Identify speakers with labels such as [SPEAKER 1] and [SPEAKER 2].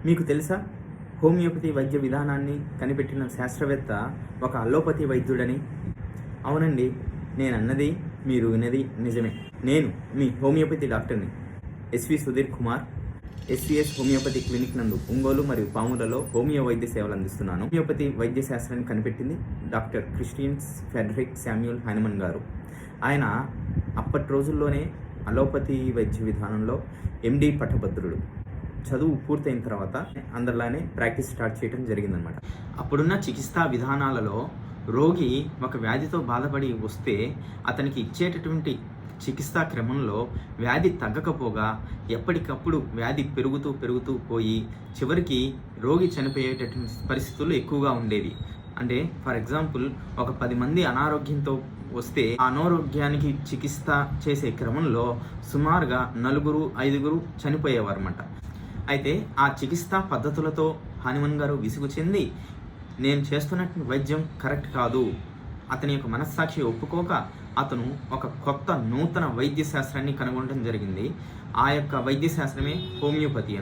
[SPEAKER 1] మీకు తెలుసా, హోమియోపతి వైద్య విధానాన్ని కనిపెట్టిన శాస్త్రవేత్త ఒక అల్లోపతి వైద్యుడని? అవునండి, నేను అన్నది మీరు విన్నది నిజమే. నేను మీ హోమియోపతి డాక్టర్ని S V Sudhir Kumar. SVS homeopathy clinic నందు ఒంగోలు మరియు పాములలో హోమియో వైద్య సేవలు అందిస్తున్నాను. హోమియోపతి వైద్య శాస్త్రాన్ని కనిపెట్టింది డాక్టర్ క్రిస్టియన్స్ ఫెడరిక్ శామ్యూల్ హైనమన్ గారు. ఆయన అప్పటి రోజుల్లోనే అలోపతి వైద్య విధానంలో ఎండి పట్టభద్రుడు. చదువు పూర్తయిన తర్వాత అందరిలానే ప్రాక్టీస్ స్టార్ట్ చేయడం జరిగిందనమాట. అప్పుడున్న చికిత్సా విధానాలలో రోగి ఒక వ్యాధితో బాధపడి వస్తే అతనికి ఇచ్చేటటువంటి చికిత్సా క్రమంలో వ్యాధి తగ్గకపోగా ఎప్పటికప్పుడు వ్యాధి పెరుగుతూ పోయి చివరికి రోగి చనిపోయేటటువంటి పరిస్థితులు ఎక్కువగా ఉండేవి. అంటే ఫర్ ఎగ్జాంపుల్, ఒక 10 మంది అనారోగ్యంతో వస్తే ఆ అనారోగ్యానికి చికిత్స చేసే క్రమంలో సుమారుగా 4-5 చనిపోయేవారు అన్నమాట. అయితే ఆ చికిత్సా పద్ధతులతో హనుమన్ గారు విసుగు చెంది, నేను చేస్తున్నట్టు వైద్యం కరెక్ట్ కాదు, అతని యొక్క మనస్సాక్షి ఒప్పుకోక అతను ఒక కొత్త నూతన వైద్య శాస్త్రాన్ని కనుగొనడం జరిగింది. ఆ యొక్క వైద్య శాస్త్రమే హోమియోపతి అని.